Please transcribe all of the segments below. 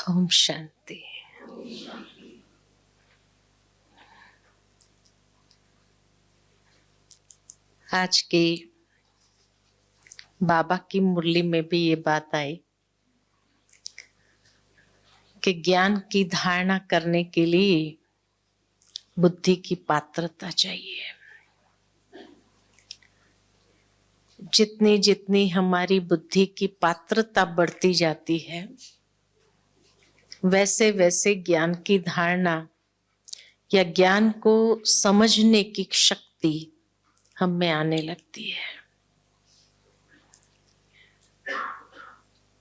ओम शांति। आज की बाबा की मुरली में भी ये बात आई कि ज्ञान की धारणा करने के लिए बुद्धि की पात्रता चाहिए। जितनी जितनी हमारी बुद्धि की पात्रता बढ़ती जाती है, वैसे वैसे ज्ञान की धारणा या ज्ञान को समझने की शक्ति हम में आने लगती है।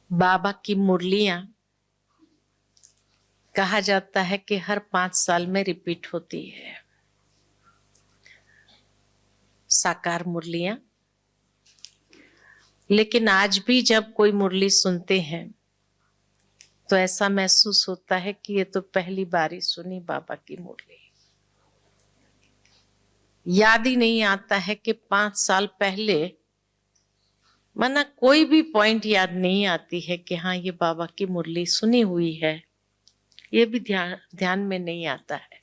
बाबा की मुरलियां कहा जाता है कि हर 5 साल में रिपीट होती है। साकार मुरलियां। लेकिन आज भी जब कोई मुरली सुनते हैं तो ऐसा महसूस होता है कि ये तो पहली बार ही सुनी बाबा की मुरली। याद ही नहीं आता है कि 5 साल पहले, माना कोई भी पॉइंट याद नहीं आती है कि हाँ ये बाबा की मुरली सुनी हुई है। ये भी ध्यान में नहीं आता है।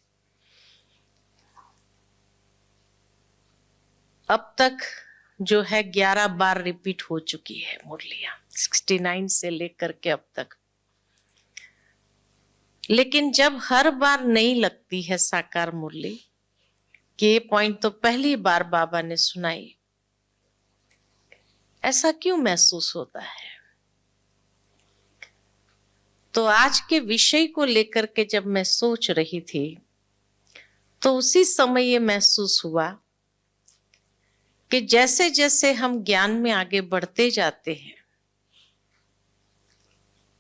अब तक जो है 11 बार रिपीट हो चुकी है मुरलियां, 69 से लेकर के अब तक। लेकिन जब हर बार नहीं लगती है साकार मुरली कि ये पॉइंट तो पहली बार बाबा ने सुनाई, ऐसा क्यों महसूस होता है? तो आज के विषय को लेकर के जब मैं सोच रही थी तो उसी समय ये महसूस हुआ कि जैसे जैसे हम ज्ञान में आगे बढ़ते जाते हैं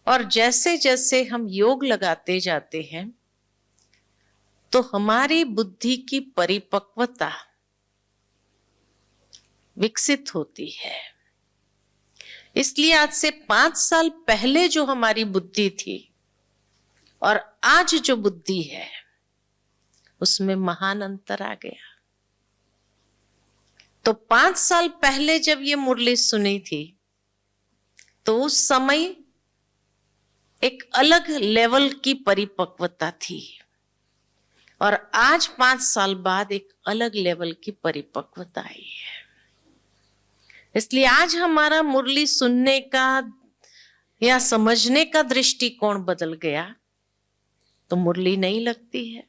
और जैसे जैसे हम योग लगाते जाते हैं तो हमारी बुद्धि की परिपक्वता विकसित होती है। इसलिए आज से 5 साल पहले जो हमारी बुद्धि थी और आज जो बुद्धि है उसमें महान अंतर आ गया। तो 5 साल पहले जब ये मुरली सुनी थी तो उस समय एक अलग लेवल की परिपक्वता थी और आज 5 साल बाद एक अलग लेवल की परिपक्वता आई है। इसलिए आज हमारा मुरली सुनने का या समझने का दृष्टिकोण बदल गया तो मुरली नहीं लगती है।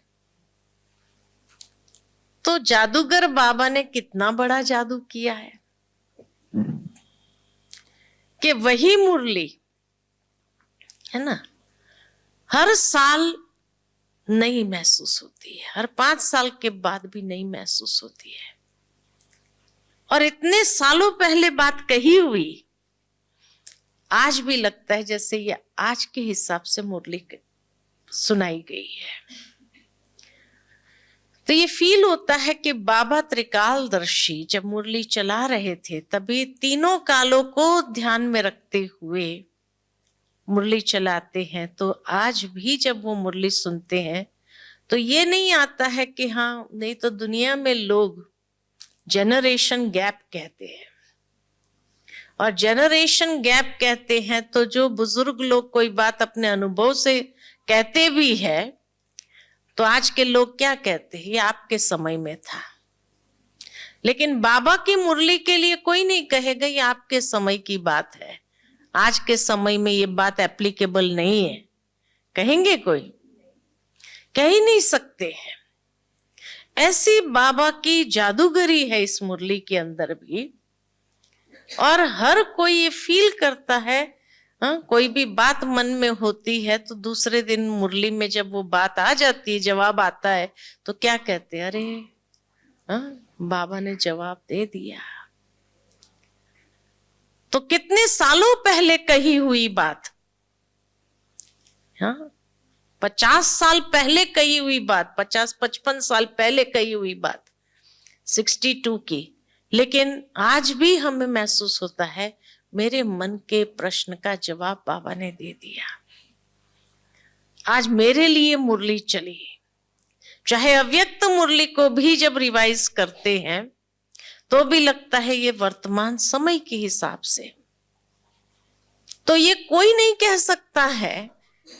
तो जादूगर बाबा ने कितना बड़ा जादू किया है कि वही मुरली है ना, हर साल नहीं महसूस होती है, हर 5 साल के बाद भी नहीं महसूस होती है। और इतने सालों पहले बात कही हुई आज भी लगता है जैसे ये आज के हिसाब से मुरली सुनाई गई है। तो ये फील होता है कि बाबा त्रिकालदर्शी जब मुरली चला रहे थे तभी तीनों कालों को ध्यान में रखते हुए मुरली चलाते हैं। तो आज भी जब वो मुरली सुनते हैं तो ये नहीं आता है कि हाँ, नहीं तो दुनिया में लोग जनरेशन गैप कहते हैं और जनरेशन गैप कहते हैं तो जो बुजुर्ग लोग कोई बात अपने अनुभव से कहते भी है तो आज के लोग क्या कहते हैं, ये आपके समय में था। लेकिन बाबा की मुरली के लिए कोई नहीं कहेगा ये आपके समय की बात है, आज के समय में ये बात एप्लीकेबल नहीं है। कहेंगे कोई? कह ही नहीं सकते हैं। ऐसी बाबा की जादूगरी है इस मुरली के अंदर भी। और हर कोई ये फील करता है, कोई भी बात मन में होती है तो दूसरे दिन मुरली में जब वो बात आ जाती है, जवाब आता है तो क्या कहते हैं, अरे बाबा ने जवाब दे दिया। तो कितने सालों पहले कही हुई बात, 50 साल पहले कही हुई बात, 50-55 साल पहले कही हुई बात 62 की, लेकिन आज भी हमें महसूस होता है मेरे मन के प्रश्न का जवाब बाबा ने दे दिया। आज मेरे लिए मुरली चली। चाहे अव्यक्त मुरली को भी जब रिवाइज करते हैं तो भी लगता है ये वर्तमान समय के हिसाब से। तो ये कोई नहीं कह सकता है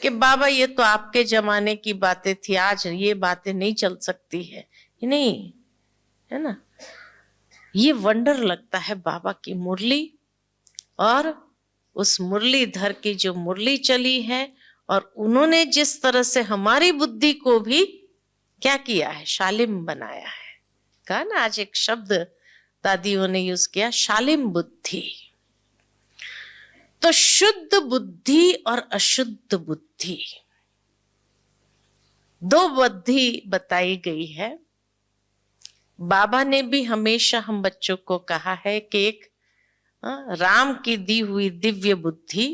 कि बाबा ये तो आपके जमाने की बातें थी, आज ये बातें नहीं चल सकती है, नहीं, है ना। ये वंडर लगता है बाबा की मुरली, और उस मुरलीधर की जो मुरली चली है, और उन्होंने जिस तरह से हमारी बुद्धि को भी क्या किया है, शालिम बनाया है। कहा ना, आज एक शब्द दादियों ने यूज किया, शालिम बुद्धि। तो शुद्ध बुद्धि और अशुद्ध बुद्धि, दो बुद्धि बताई गई है। बाबा ने भी हमेशा हम बच्चों को कहा है कि एक राम की दी हुई दिव्य बुद्धि,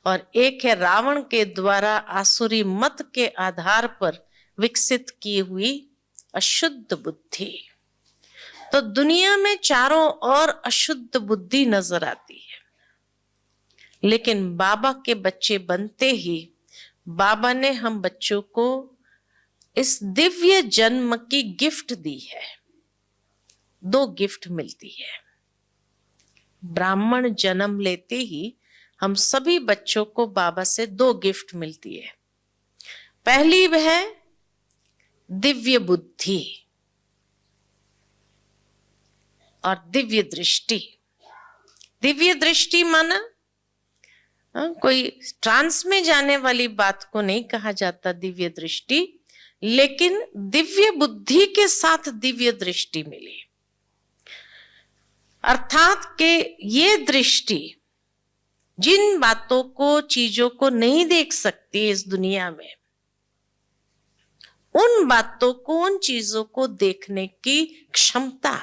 और एक है रावण के द्वारा आसुरी मत के आधार पर विकसित की हुई अशुद्ध बुद्धि। तो दुनिया में चारों ओर अशुद्ध बुद्धि नजर आती है, लेकिन बाबा के बच्चे बनते ही बाबा ने हम बच्चों को इस दिव्य जन्म की गिफ्ट दी है। दो गिफ्ट मिलती है। ब्राह्मण जन्म लेते ही हम सभी बच्चों को बाबा से दो गिफ्ट मिलती है। पहली वह दिव्य बुद्धि और दिव्य दृष्टि। दिव्य दृष्टि माना कोई ट्रांस में जाने वाली बात को नहीं कहा जाता दिव्य दृष्टि, लेकिन दिव्य बुद्धि के साथ दिव्य दृष्टि मिली, अर्थात के ये दृष्टि जिन बातों को, चीजों को नहीं देख सकती इस दुनिया में, उन बातों को, उन चीजों को देखने की क्षमता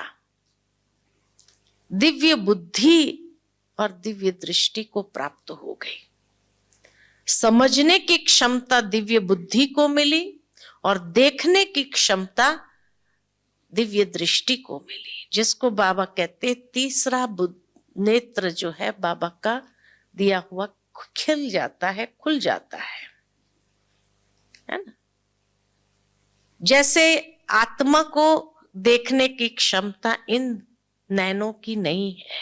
दिव्य बुद्धि और दिव्य दृष्टि को प्राप्त हो गई। समझने की क्षमता दिव्य बुद्धि को मिली और देखने की क्षमता दिव्य दृष्टि को मिली, जिसको बाबा कहते तीसरा नेत्र जो है बाबा का दिया हुआ खिल जाता है, खुल जाता है ना। जैसे आत्मा को देखने की क्षमता इन नैनों की नहीं है,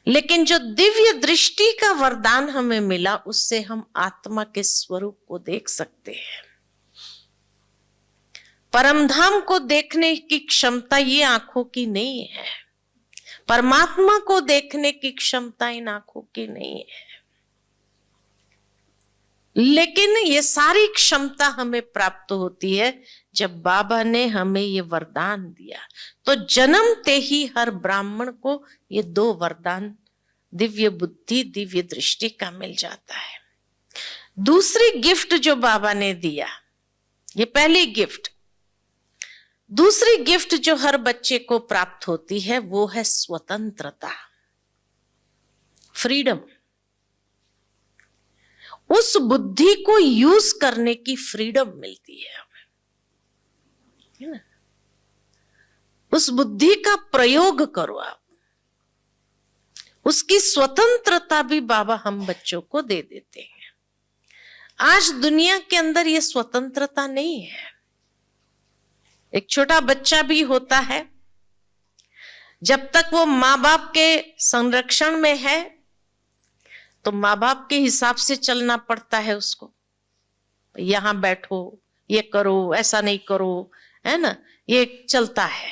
लेकिन जो दिव्य दृष्टि का वरदान हमें मिला, उससे हम आत्मा के स्वरूप को देख सकते हैं। परमधाम को देखने की क्षमता ये आंखों की नहीं है, परमात्मा को देखने की क्षमता इन आंखों की नहीं है, लेकिन ये सारी क्षमता हमें प्राप्त होती है जब बाबा ने हमें ये वरदान दिया। तो जन्मते ही हर ब्राह्मण को ये दो वरदान, दिव्य बुद्धि, दिव्य दृष्टि का मिल जाता है। दूसरी गिफ्ट जो बाबा ने दिया, ये पहली गिफ्ट। दूसरी गिफ्ट जो हर बच्चे को प्राप्त होती है वो है स्वतंत्रता, फ्रीडम। उस बुद्धि को यूज करने की फ्रीडम मिलती है हमें, है ना। उस बुद्धि का प्रयोग करो आप, उसकी स्वतंत्रता भी बाबा हम बच्चों को दे देते हैं। आज दुनिया के अंदर ये स्वतंत्रता नहीं है। एक छोटा बच्चा भी होता है, जब तक वो माँ बाप के संरक्षण में है तो माँ बाप के हिसाब से चलना पड़ता है उसको। यहां बैठो, ये करो, ऐसा नहीं करो, है ना, ये चलता है।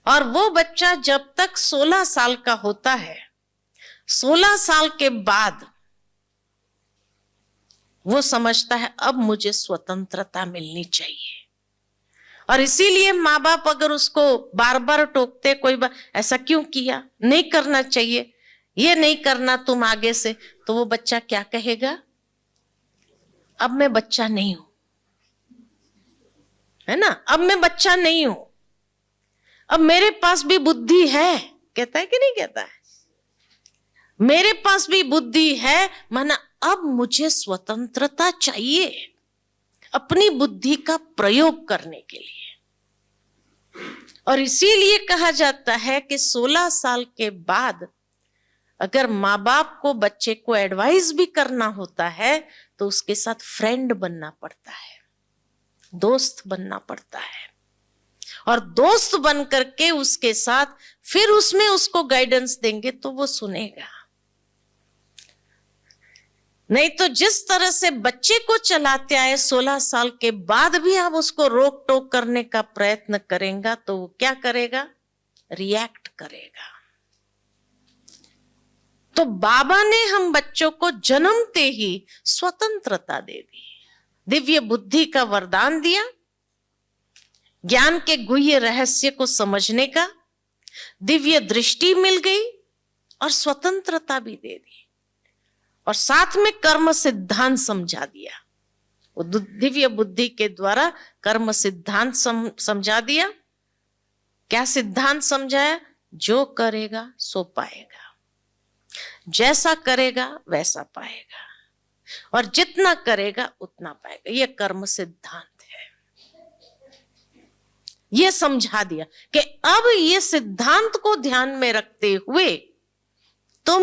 और वो बच्चा जब तक 16 साल का होता है, 16 साल के बाद वो समझता है अब मुझे स्वतंत्रता मिलनी चाहिए। और इसीलिए माँ बाप अगर उसको बार बार टोकते, कोई बार ऐसा क्यों किया, नहीं करना चाहिए, ये नहीं करना तुम आगे से, तो वो बच्चा क्या कहेगा, अब मैं बच्चा नहीं हूं, है ना, अब मैं बच्चा नहीं हूं, अब मेरे पास भी बुद्धि है। कहता है कि नहीं कहता है, मेरे पास भी बुद्धि है, माना अब मुझे स्वतंत्रता चाहिए अपनी बुद्धि का प्रयोग करने के लिए। और इसीलिए कहा जाता है कि 16 साल के बाद अगर माँ बाप को बच्चे को एडवाइस भी करना होता है तो उसके साथ फ्रेंड बनना पड़ता है, दोस्त बनना पड़ता है, और दोस्त बन करके उसके साथ फिर उसमें उसको गाइडेंस देंगे तो वो सुनेगा। नहीं तो जिस तरह से बच्चे को चलाते आए 16 साल के बाद भी आप उसको रोक टोक करने का प्रयत्न करेंगे तो वो क्या करेगा? रिएक्ट करेगा। तो बाबा ने हम बच्चों को जन्मते ही स्वतंत्रता दे दी, दिव्य बुद्धि का वरदान दिया, ज्ञान के गुह्य रहस्य को समझने का दिव्य दृष्टि मिल गई और स्वतंत्रता भी दे दी, और साथ में कर्म सिद्धांत समझा दिया। वो दिव्य बुद्धि के द्वारा कर्म सिद्धांत समझा दिया। क्या सिद्धांत समझाया? जो करेगा सो पाएगा, जैसा करेगा वैसा पाएगा, और जितना करेगा उतना पाएगा। ये कर्म सिद्धांत है। ये समझा दिया कि अब ये सिद्धांत को ध्यान में रखते हुए तुम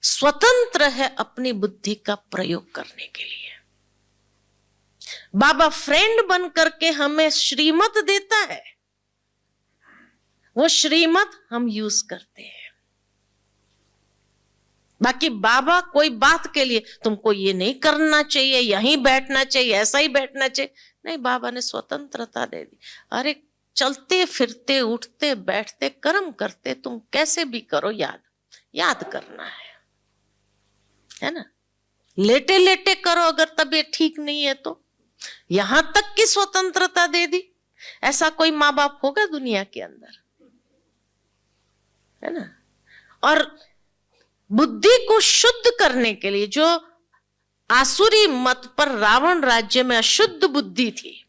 स्वतंत्र है अपनी बुद्धि का प्रयोग करने के लिए। बाबा फ्रेंड बन करके हमें श्रीमत देता है, वो श्रीमत हम यूज करते हैं। बाकी बाबा कोई बात के लिए तुमको ये नहीं करना चाहिए, यहीं बैठना चाहिए, ऐसा ही बैठना चाहिए, नहीं, बाबा ने स्वतंत्रता दे दी। अरे चलते फिरते उठते बैठते कर्म करते तुम कैसे भी करो, याद करना है ना। लेटे लेटे करो अगर तबीयत ठीक नहीं है तो, यहां तक की स्वतंत्रता दे दी। ऐसा कोई माँ बाप होगा दुनिया के अंदर, है ना। और बुद्धि को शुद्ध करने के लिए, जो आसुरी मत पर रावण राज्य में अशुद्ध बुद्धि थी,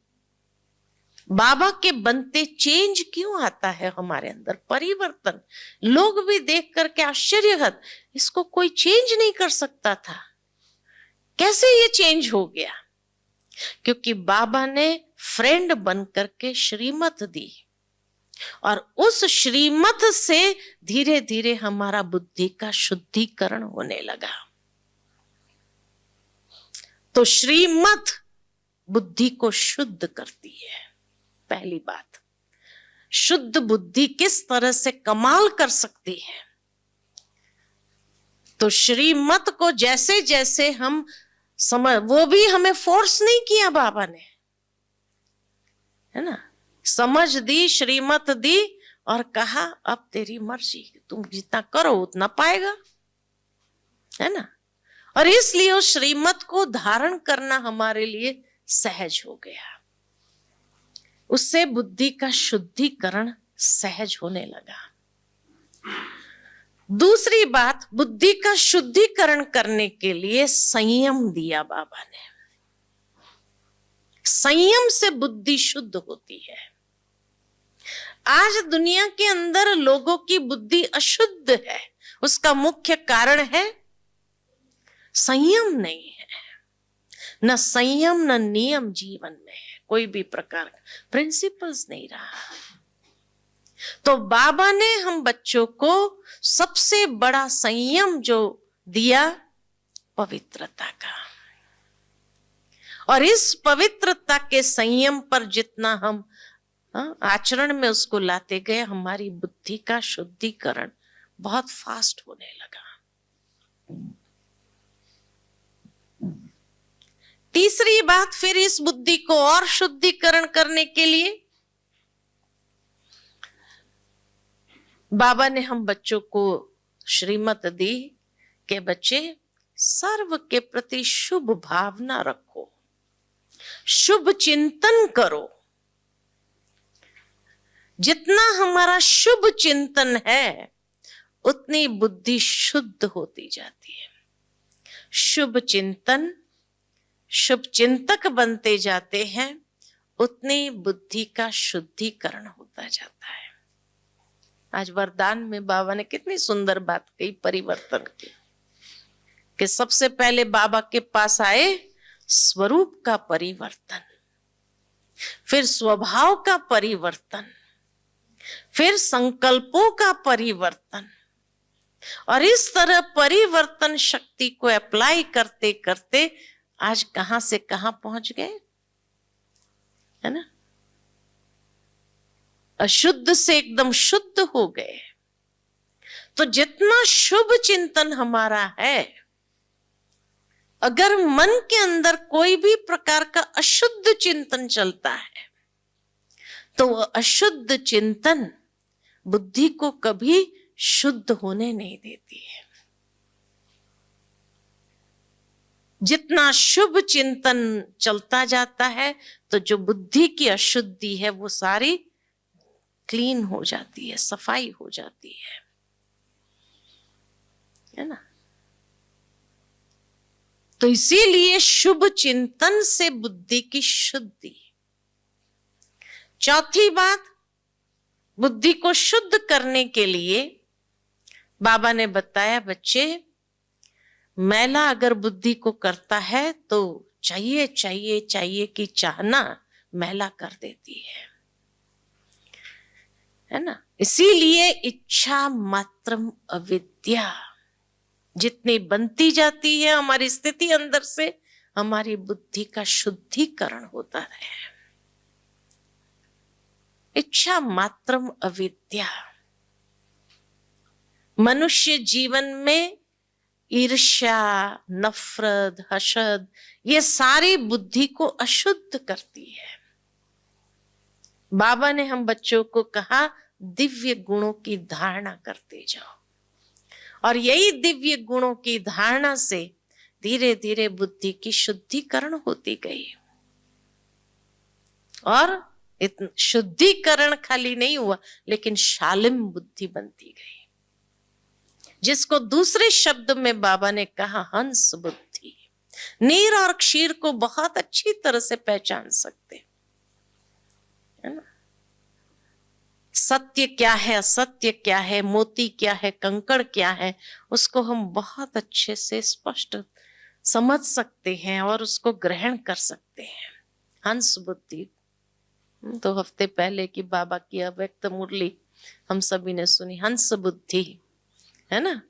बाबा के बनते चेंज क्यों आता है हमारे अंदर, परिवर्तन। लोग भी देख करके आश्चर्यचकित, इसको कोई चेंज नहीं कर सकता था, कैसे ये चेंज हो गया? क्योंकि बाबा ने फ्रेंड बन करके श्रीमत दी, और उस श्रीमत से धीरे धीरे हमारा बुद्धि का शुद्धिकरण होने लगा। तो श्रीमत बुद्धि को शुद्ध करती है। पहली बात, शुद्ध बुद्धि किस तरह से कमाल कर सकती है। तो श्रीमत को जैसे जैसे हम समझ, वो भी हमें फोर्स नहीं किया बाबा ने, है ना। समझ दी, श्रीमत दी, और कहा अब तेरी मर्जी, तुम जितना करो उतना पाएगा, है ना। और इसलिए उस श्रीमत को धारण करना हमारे लिए सहज हो गया। उससे बुद्धि का शुद्धिकरण सहज होने लगा। दूसरी बात, बुद्धि का शुद्धिकरण करने के लिए संयम दिया बाबा ने। संयम से बुद्धि शुद्ध होती है। आज दुनिया के अंदर लोगों की बुद्धि अशुद्ध है, उसका मुख्य कारण है संयम नहीं है। न संयम न नियम जीवन में है, कोई भी प्रकार का प्रिंसिपल्स नहीं रहा। तो बाबा ने हम बच्चों को सबसे बड़ा संयम जो दिया, पवित्रता का। और इस पवित्रता के संयम पर जितना हम आचरण में उसको लाते गए, हमारी बुद्धि का शुद्धिकरण बहुत फास्ट होने लगा। तीसरी बात, फिर इस बुद्धि को और शुद्धिकरण करने के लिए बाबा ने हम बच्चों को श्रीमत दी कि बच्चे सर्व के प्रति शुभ भावना रखो, शुभ चिंतन करो। जितना हमारा शुभ चिंतन है उतनी बुद्धि शुद्ध होती जाती है। शुभ चिंतन, शुभ चिंतक बनते जाते हैं, उतनी बुद्धि का शुद्धिकरण होता जाता है। आज वरदान में बाबा ने कितनी सुंदर बात कही परिवर्तन की, कि सबसे पहले बाबा के पास आए स्वरूप का परिवर्तन, फिर स्वभाव का परिवर्तन, फिर संकल्पों का परिवर्तन, और इस तरह परिवर्तन शक्ति को अप्लाई करते करते आज कहां से कहां पहुंच गए, है ना। अशुद्ध से एकदम शुद्ध हो गए। तो जितना शुभ चिंतन हमारा है, अगर मन के अंदर कोई भी प्रकार का अशुद्ध चिंतन चलता है तो वह अशुद्ध चिंतन बुद्धि को कभी शुद्ध होने नहीं देती है। जितना शुभ चिंतन चलता जाता है तो जो बुद्धि की अशुद्धि है वो सारी क्लीन हो जाती है, सफाई हो जाती है ना। तो इसीलिए शुभ चिंतन से बुद्धि की शुद्धि। चौथी बात, बुद्धि को शुद्ध करने के लिए बाबा ने बताया, बच्चे मैला अगर बुद्धि को करता है तो चाहिए चाहिए चाहिए कि चाहना मैला कर देती है ना। इसीलिए इच्छा मात्रम अविद्या जितनी बनती जाती है हमारी स्थिति अंदर से, हमारी बुद्धि का शुद्धिकरण होता है। इच्छा मात्रम अविद्या। मनुष्य जीवन में ईर्ष्या, नफरत, हसद, ये सारी बुद्धि को अशुद्ध करती है। बाबा ने हम बच्चों को कहा दिव्य गुणों की धारणा करते जाओ, और यही दिव्य गुणों की धारणा से धीरे धीरे बुद्धि की शुद्धिकरण होती गई। और शुद्धिकरण खाली नहीं हुआ, लेकिन शालिम बुद्धि बनती गई, जिसको दूसरे शब्द में बाबा ने कहा हंस बुद्धि। नीर और क्षीर को बहुत अच्छी तरह से पहचान सकते है ना। सत्य क्या है, असत्य क्या है, मोती क्या है, कंकड़ क्या है, उसको हम बहुत अच्छे से स्पष्ट समझ सकते हैं और उसको ग्रहण कर सकते हैं। हंस बुद्धि। तो हफ्ते पहले की बाबा की अव्यक्त मुरली हम सभी ने सुनी, हंस बुद्धि है ना।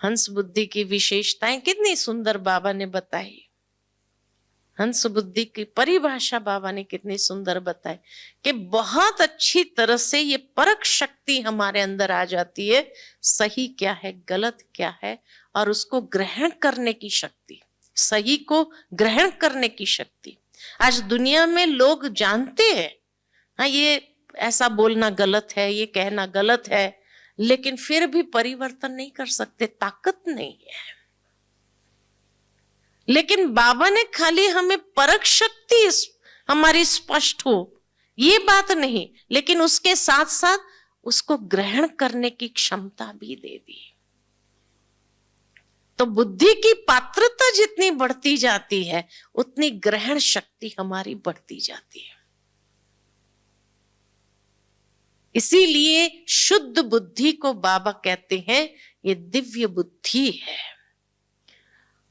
हंस बुद्धि की विशेषताएं कितनी सुंदर बाबा ने बताई। हंस बुद्धि की परिभाषा बाबा ने कितनी सुंदर बताई कि बहुत अच्छी तरह से ये परख शक्ति हमारे अंदर आ जाती है, सही क्या है, गलत क्या है, और उसको ग्रहण करने की शक्ति, सही को ग्रहण करने की शक्ति। आज दुनिया में लोग जानते हैं, हाँ ये ऐसा बोलना गलत है, ये कहना गलत है, लेकिन फिर भी परिवर्तन नहीं कर सकते, ताकत नहीं है। लेकिन बाबा ने खाली हमें परख शक्ति हमारी स्पष्ट हो ये बात नहीं, लेकिन उसके साथ साथ उसको ग्रहण करने की क्षमता भी दे दी। तो बुद्धि की पात्रता जितनी बढ़ती जाती है उतनी ग्रहण शक्ति हमारी बढ़ती जाती है। इसीलिए शुद्ध बुद्धि को बाबा कहते हैं ये दिव्य बुद्धि है।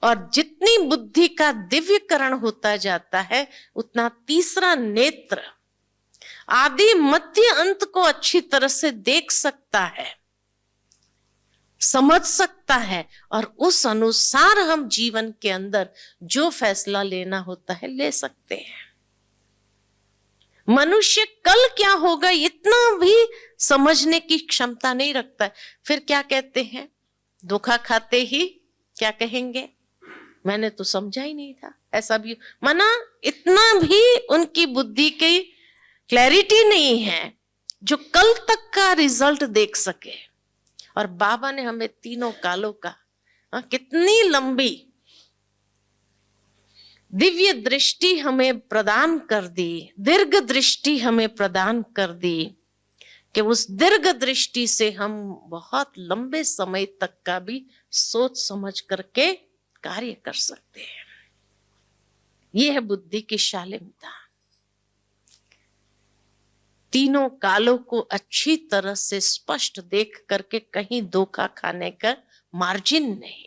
और जितनी बुद्धि का दिव्यकरण होता जाता है उतना तीसरा नेत्र आदि मध्य अंत को अच्छी तरह से देख सकता है, समझ सकता है, और उस अनुसार हम जीवन के अंदर जो फैसला लेना होता है ले सकते हैं। मनुष्य कल क्या होगा इतना भी समझने की क्षमता नहीं रखता है। फिर क्या कहते हैं, धोखा खाते ही क्या कहेंगे, मैंने तो समझा ही नहीं था, ऐसा भी माना। इतना भी उनकी बुद्धि की क्लैरिटी नहीं है जो कल तक का रिजल्ट देख सके। और बाबा ने हमें तीनों कालों का कितनी लंबी दिव्य दृष्टि हमें प्रदान कर दी, दीर्घ दृष्टि हमें प्रदान कर दी कि उस दीर्घ दृष्टि से हम बहुत लंबे समय तक का भी सोच समझ करके कार्य कर सकते हैं। यह है बुद्धि की शालीनता। तीनों कालों को अच्छी तरह से स्पष्ट देख करके कहीं धोखा खाने का मार्जिन नहीं।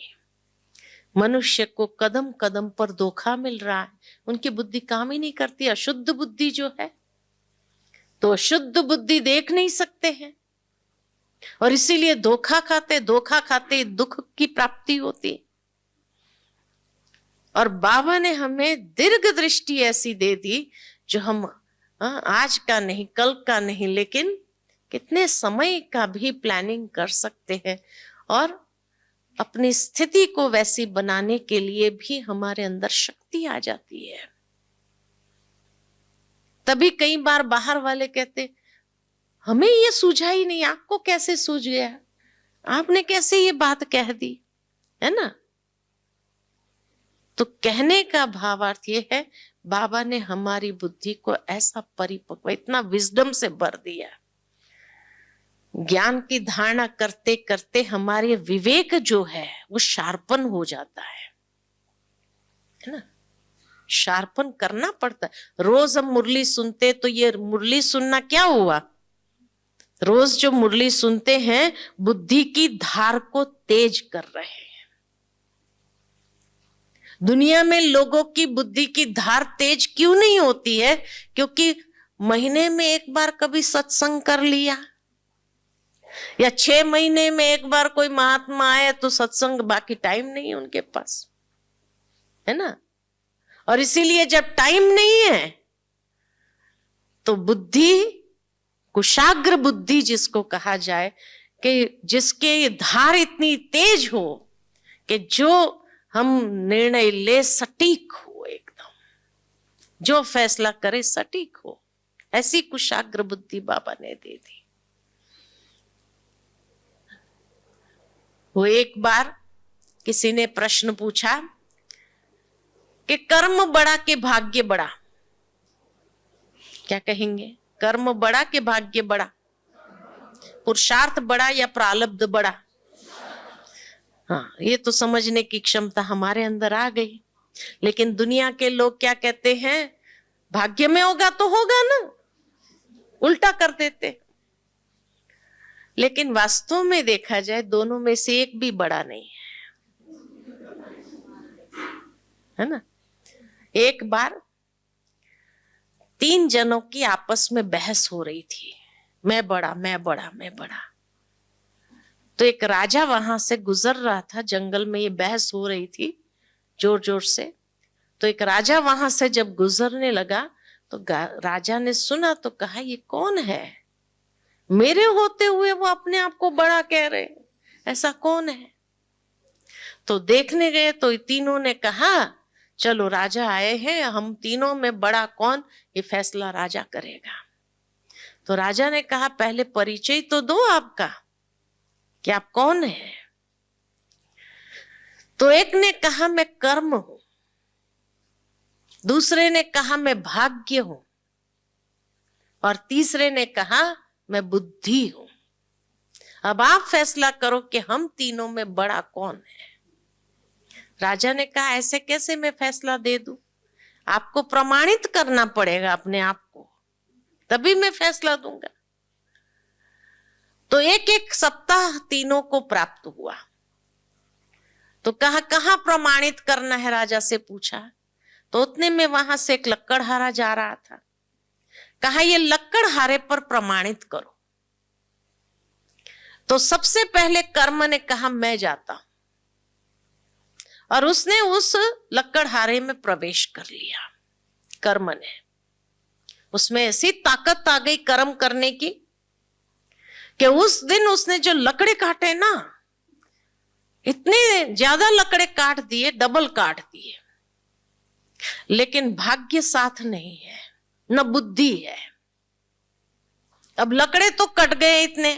मनुष्य को कदम कदम पर धोखा मिल रहा है, उनकी बुद्धि काम ही नहीं करती। अशुद्ध बुद्धि जो है तो अशुद्ध बुद्धि देख नहीं सकते हैं, और इसीलिए धोखा खाते दुख की प्राप्ति होती। और बाबा ने हमें दीर्घ दृष्टि ऐसी दे दी जो हम आज का नहीं, कल का नहीं, लेकिन कितने समय का भी प्लानिंग कर सकते हैं और अपनी स्थिति को वैसी बनाने के लिए भी हमारे अंदर शक्ति आ जाती है। तभी कई बार बाहर वाले कहते, हमें ये सूझा ही नहीं, आपको कैसे सूझ गया, आपने कैसे ये बात कह दी, है ना। तो कहने का भावार्थ ये है, बाबा ने हमारी बुद्धि को ऐसा परिपक्व, इतना विजडम से भर दिया, ज्ञान की धारणा करते करते हमारे विवेक जो है वो शार्पन हो जाता है ना। शार्पन करना पड़ता है। रोज हम मुरली सुनते, तो ये मुरली सुनना क्या हुआ, रोज जो मुरली सुनते हैं बुद्धि की धार को तेज कर रहे हैं। दुनिया में लोगों की बुद्धि की धार तेज क्यों नहीं होती है, क्योंकि महीने में एक बार कभी सत्संग कर लिया, या 6 महीने में एक बार कोई महात्मा आए तो सत्संग, बाकी टाइम नहीं उनके पास, है ना। और इसीलिए जब टाइम नहीं है तो बुद्धि, कुशाग्र बुद्धि जिसको कहा जाए, कि जिसके धार इतनी तेज हो कि जो हम निर्णय ले सटीक हो, एकदम जो फैसला करे सटीक हो, ऐसी कुशाग्र बुद्धि बाबा ने दे दी। वो एक बार किसी ने प्रश्न पूछा कि कर्म बड़ा के भाग्य बड़ा, क्या कहेंगे, कर्म बड़ा के भाग्य बड़ा, पुरुषार्थ बड़ा या प्रारब्ध बड़ा। हाँ, ये तो समझने की क्षमता हमारे अंदर आ गई। लेकिन दुनिया के लोग क्या कहते हैं, भाग्य में होगा तो होगा ना, उल्टा कर देते। लेकिन वास्तव में देखा जाए दोनों में से एक भी बड़ा नहीं है ना। एक बार 3 जनों की आपस में बहस हो रही थी, मैं बड़ा मैं बड़ा मैं बड़ा। तो एक राजा वहां से गुजर रहा था, जंगल में ये बहस हो रही थी जोर जोर से। तो एक राजा वहां से जब गुजरने लगा तो राजा ने सुना तो कहा, ये कौन है, मेरे होते हुए वो अपने आप को बड़ा कह रहे, ऐसा कौन है। तो देखने गए तो तीनों ने कहा, चलो राजा आए हैं, हम तीनों में बड़ा कौन, ये फैसला राजा करेगा। तो राजा ने कहा, पहले परिचय तो दो आपका, कि आप कौन है। तो एक ने कहा मैं कर्म हूं, दूसरे ने कहा मैं भाग्य हूं, और तीसरे ने कहा मैं बुद्धि हूं। अब आप फैसला करो कि हम तीनों में बड़ा कौन है। राजा ने कहा, ऐसे कैसे मैं फैसला दे दूं, आपको प्रमाणित करना पड़ेगा अपने आप को, तभी मैं फैसला दूंगा। तो 1-1 सप्ताह तीनों को प्राप्त हुआ। तो कहा, कहां प्रमाणित करना है, राजा से पूछा। तो उतने में वहां से एक लक्कड़हारा जा रहा था, कहा ये लक्कड़हारे पर प्रमाणित करो। तो सबसे पहले कर्म ने कहा मैं जाता हूं, और उसने उस लक्कड़हारे में प्रवेश कर लिया। कर्म ने, उसमें ऐसी ताकत आ गई कर्म करने की कि उस दिन उसने जो लकड़े काटे ना, इतने ज्यादा लकड़े काट दिए, डबल काट दिए। लेकिन भाग्य साथ नहीं है, न बुद्धि है। अब लकड़े तो कट गए इतने,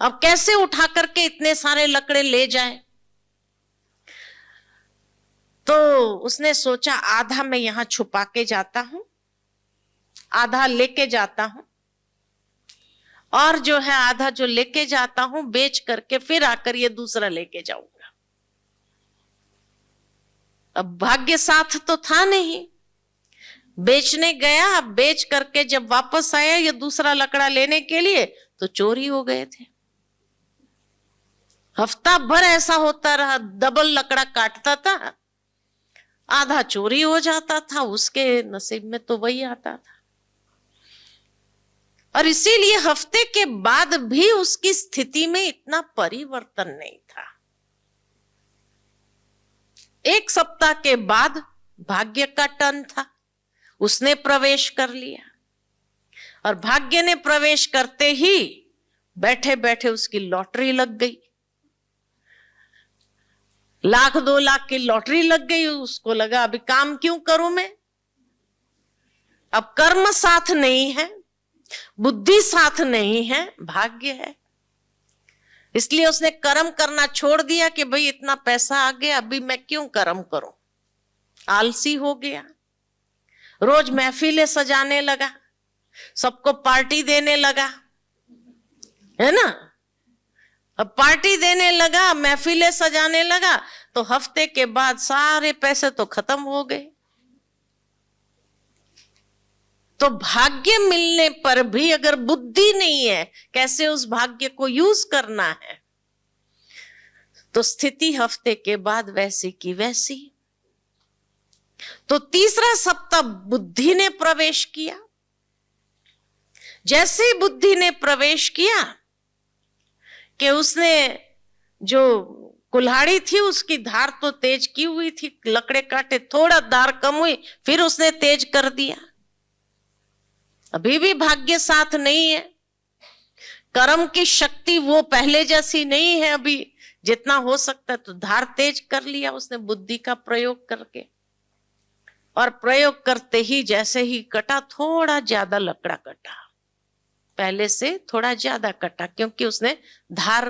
अब कैसे उठा करके इतने सारे लकड़े ले जाए। तो उसने सोचा, आधा मैं यहां छुपा के जाता हूं, आधा लेके जाता हूं, और जो है आधा जो लेके जाता हूं बेच करके फिर आकर ये दूसरा लेके जाऊंगा। अब भाग्य साथ तो था नहीं, बेचने गया, बेच करके जब वापस आया ये दूसरा लकड़ा लेने के लिए तो चोरी हो गए थे। हफ्ता भर ऐसा होता रहा, डबल लकड़ा काटता था, आधा चोरी हो जाता था, उसके नसीब में तो वही आता था। और इसीलिए हफ्ते के बाद भी उसकी स्थिति में इतना परिवर्तन नहीं था। 1 सप्ताह के बाद भाग्य का टर्न था, उसने प्रवेश कर लिया, और भाग्य ने प्रवेश करते ही बैठे बैठे उसकी लॉटरी लग गई। लाख 2 लाख की लॉटरी लग गई, उसको लगा अभी काम क्यों करूं मैं। अब कर्म साथ नहीं है, बुद्धि साथ नहीं है, भाग्य है। इसलिए उसने कर्म करना छोड़ दिया कि भाई इतना पैसा आ गया, अभी मैं क्यों कर्म करूं। आलसी हो गया, रोज महफिलें सजाने लगा, सबको पार्टी देने लगा, है ना। अब पार्टी देने लगा, महफिलें सजाने लगा, तो हफ्ते के बाद सारे पैसे तो खत्म हो गए। तो भाग्य मिलने पर भी अगर बुद्धि नहीं है कैसे उस भाग्य को यूज करना है, तो स्थिति हफ्ते के बाद वैसी की वैसी। तो तीसरा सप्ताह बुद्धि ने प्रवेश किया। जैसे ही बुद्धि ने प्रवेश किया कि उसने जो कुल्हाड़ी थी उसकी धार तो तेज की हुई थी, लकड़े काटे, थोड़ा धार कम हुई, फिर उसने तेज कर दिया। अभी भी भाग्य साथ नहीं है, कर्म की शक्ति वो पहले जैसी नहीं है। अभी जितना हो सकता है तो धार तेज कर लिया उसने बुद्धि का प्रयोग करके, और प्रयोग करते ही जैसे ही कटा, थोड़ा ज्यादा लकड़ा कटा, पहले से थोड़ा ज्यादा कटा, क्योंकि उसने धार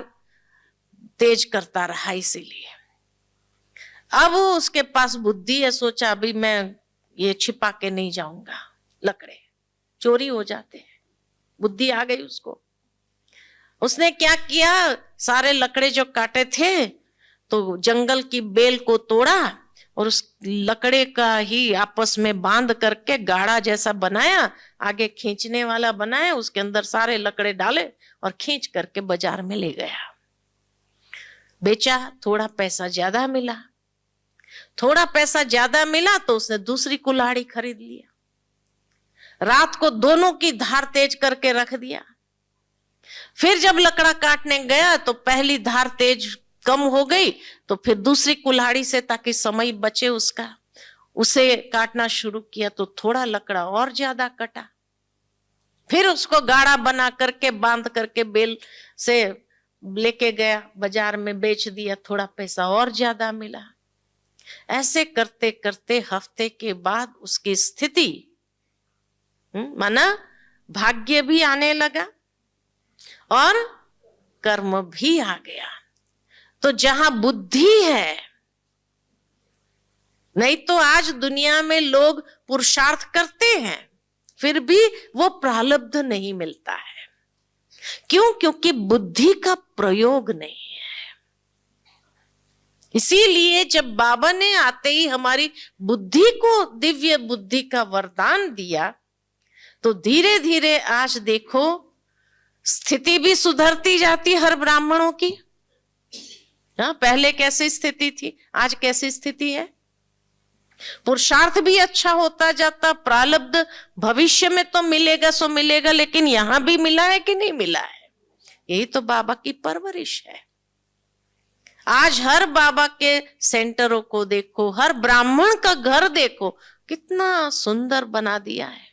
तेज करता रहा। इसीलिए अब उसके पास बुद्धि है, सोचा अभी मैं ये छिपा के नहीं जाऊंगा, लकड़े चोरी हो जाते हैं। बुद्धि आ गई उसको। उसने क्या किया, सारे लकड़े जो काटे थे तो जंगल की बेल को तोड़ा और उस लकड़े का ही आपस में बांध करके गाढ़ा जैसा बनाया, आगे खींचने वाला बनाया, उसके अंदर सारे लकड़े डाले और खींच करके बाजार में ले गया। बेचा, थोड़ा पैसा ज्यादा मिला। थोड़ा पैसा ज्यादा मिला तो उसने दूसरी कुल्हाड़ी खरीद लिया। रात को दोनों की धार तेज करके रख दिया। फिर जब लकड़ा काटने गया तो पहली धार तेज कम हो गई, तो फिर दूसरी कुल्हाड़ी से, ताकि समय बचे उसका, उसे काटना शुरू किया तो थोड़ा लकड़ा और ज्यादा कटा। फिर उसको गाढ़ा बना करके बांध करके बेल से लेके गया, बाजार में बेच दिया, थोड़ा पैसा और ज्यादा मिला। ऐसे करते करते हफ्ते के बाद उसकी स्थिति माना भाग्य भी आने लगा और कर्म भी आ गया। तो जहां बुद्धि है, नहीं तो आज दुनिया में लोग पुरुषार्थ करते हैं फिर भी वो प्रारब्ध नहीं मिलता है। क्यों? क्योंकि बुद्धि का प्रयोग नहीं है। इसीलिए जब बाबा ने आते ही हमारी बुद्धि को दिव्य बुद्धि का वरदान दिया, तो धीरे धीरे आज देखो स्थिति भी सुधरती जाती हर ब्राह्मणों की। हाँ, पहले कैसी स्थिति थी, आज कैसी स्थिति है। पुरुषार्थ भी अच्छा होता जाता, प्रारब्ध भविष्य में तो मिलेगा सो मिलेगा, लेकिन यहां भी मिला है कि नहीं मिला है। यही तो बाबा की परवरिश है। आज हर बाबा के सेंटरों को देखो, हर ब्राह्मण का घर देखो, कितना सुंदर बना दिया है,